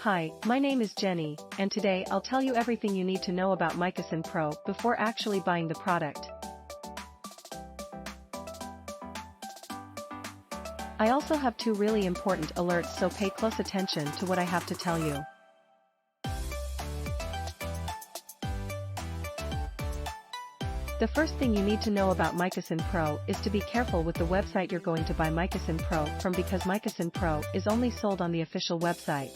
Hi, my name is Jenny, and today I'll tell you everything you need to know about Mycosyn Pro before actually buying the product. I also have two really important alerts, so pay close attention to what I have to tell you. The first thing you need to know about Mycosyn Pro is to be careful with the website you're going to buy Mycosyn Pro from, because Mycosyn Pro is only sold on the official website.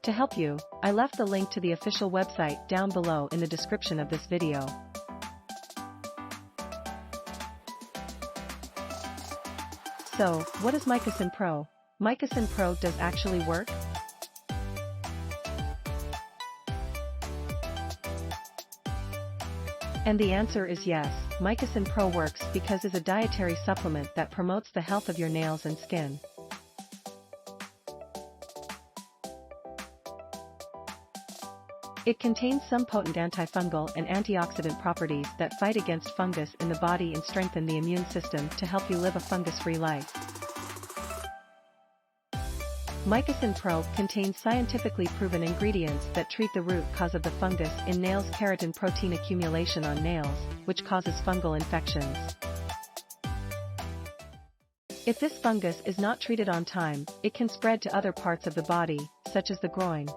To help you, I left the link to the official website down below in the description of this video. So, what is Mycosyn Pro? Mycosyn Pro does actually work? And the answer is yes, Mycosyn Pro works because it's a dietary supplement that promotes the health of your nails and skin. It contains some potent antifungal and antioxidant properties that fight against fungus in the body and strengthen the immune system to help you live a fungus-free life. Mycosyn Pro contains scientifically proven ingredients that treat the root cause of the fungus in nails, keratin protein accumulation on nails, which causes fungal infections. If this fungus is not treated on time, it can spread to other parts of the body, such as the groin.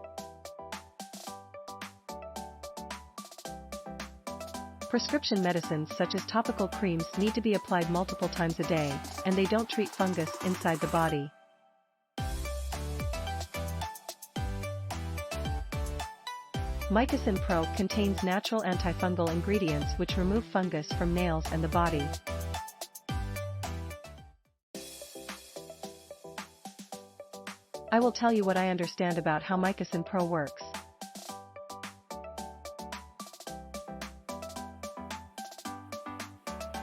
Prescription medicines such as topical creams need to be applied multiple times a day, and they don't treat fungus inside the body. Mycosyn Pro contains natural antifungal ingredients which remove fungus from nails and the body. I will tell you what I understand about how Mycosyn Pro works.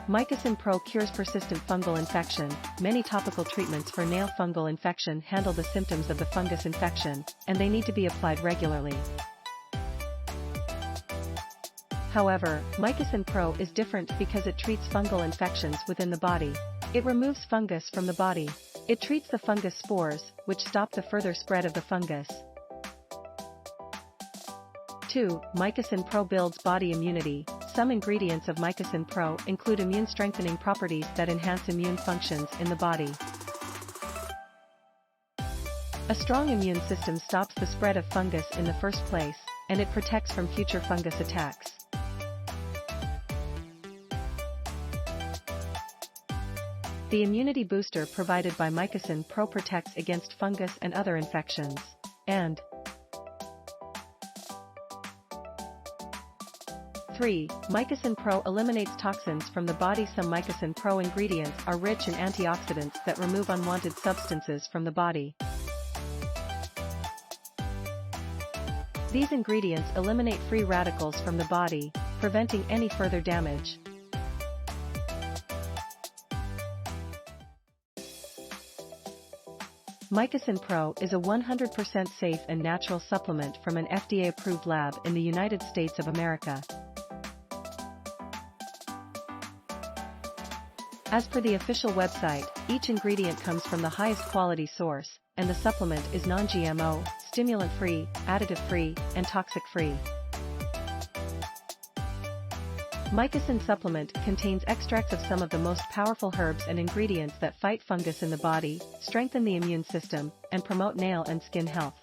Mycosyn Pro cures persistent fungal infection. Many topical treatments for nail fungal infection handle the symptoms of the fungus infection, and they need to be applied regularly. However, Mycosyn Pro is different because it treats fungal infections within the body. It removes fungus from the body. It treats the fungus spores, which stop the further spread of the fungus. 2. Mycosyn Pro builds body immunity. Some ingredients of Mycosyn Pro include immune-strengthening properties that enhance immune functions in the body. A strong immune system stops the spread of fungus in the first place, and it protects from future fungus attacks. The immunity booster provided by Mycosyn Pro protects against fungus and other infections. And 3. Mycosyn Pro eliminates toxins from the body. Some Mycosyn Pro ingredients are rich in antioxidants that remove unwanted substances from the body. These ingredients eliminate free radicals from the body, preventing any further damage. Mycosyn Pro is a 100% safe and natural supplement from an FDA-approved lab in the United States of America. As per the official website, each ingredient comes from the highest quality source, and the supplement is non-GMO, stimulant-free, additive-free, and toxic-free. Mycosyn supplement contains extracts of some of the most powerful herbs and ingredients that fight fungus in the body, strengthen the immune system, and promote nail and skin health.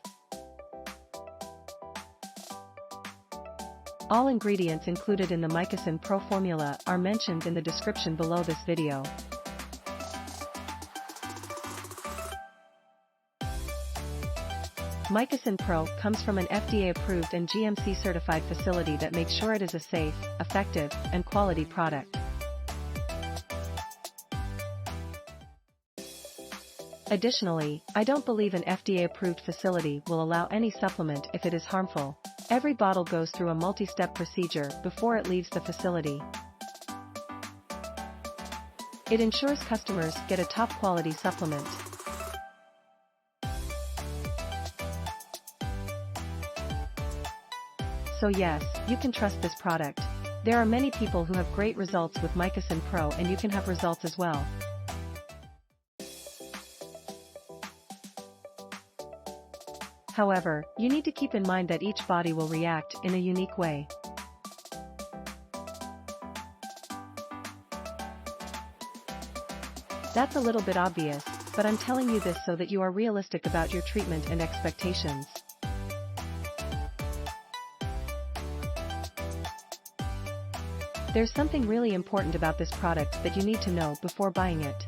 All ingredients included in the Mycosyn Pro formula are mentioned in the description below this video. Mycosyn Pro comes from an FDA-approved and GMC-certified facility that makes sure it is a safe, effective, and quality product. Additionally, I don't believe an FDA-approved facility will allow any supplement if it is harmful. Every bottle goes through a multi-step procedure before it leaves the facility. It ensures customers get a top-quality supplement. So yes, you can trust this product. There are many people who have great results with Mycosyn Pro, and you can have results as well. However, you need to keep in mind that each body will react in a unique way. That's a little bit obvious, but I'm telling you this so that you are realistic about your treatment and expectations. There's something really important about this product that you need to know before buying it.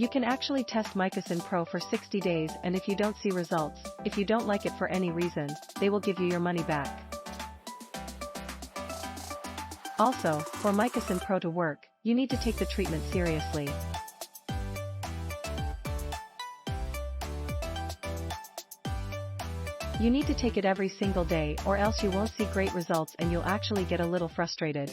You can actually test Mycosyn Pro for 60 days, and if you don't see results, if you don't like it for any reason, they will give you your money back. Also, for Mycosyn Pro to work, you need to take the treatment seriously. You need to take it every single day, or else you won't see great results and you'll actually get a little frustrated.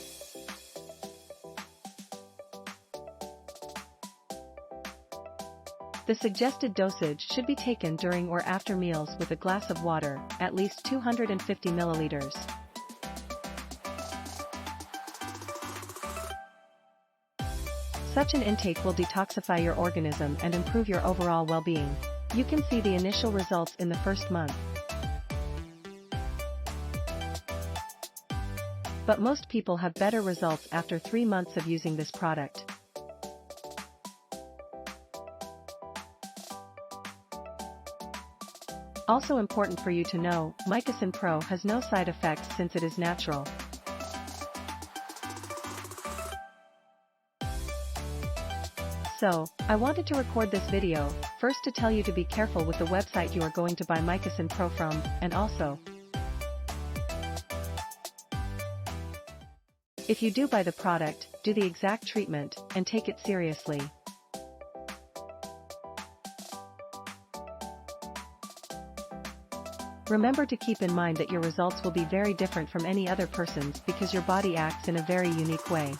The suggested dosage should be taken during or after meals with a glass of water, at least 250 milliliters. Such an intake will detoxify your organism and improve your overall well-being. You can see the initial results in the first month. But most people have better results after 3 months of using this product. Also important for you to know, Mycosyn Pro has no side effects since it is natural. So, I wanted to record this video, first to tell you to be careful with the website you are going to buy Mycosyn Pro from, and also, if you do buy the product, do the exact treatment, and take it seriously. Remember to keep in mind that your results will be very different from any other person's because your body acts in a very unique way.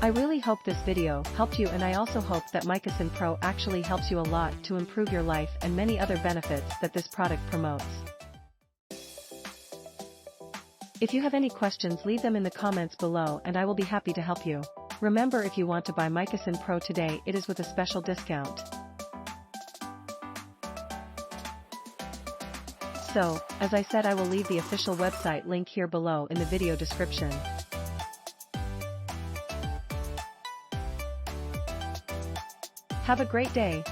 I really hope this video helped you, and I also hope that Mycosyn Pro actually helps you a lot to improve your life and many other benefits that this product promotes. If you have any questions, leave them in the comments below and I will be happy to help you. Remember, if you want to buy Mycosyn Pro today, it is with a special discount. So, as I said, I will leave the official website link here below in the video description. Have a great day.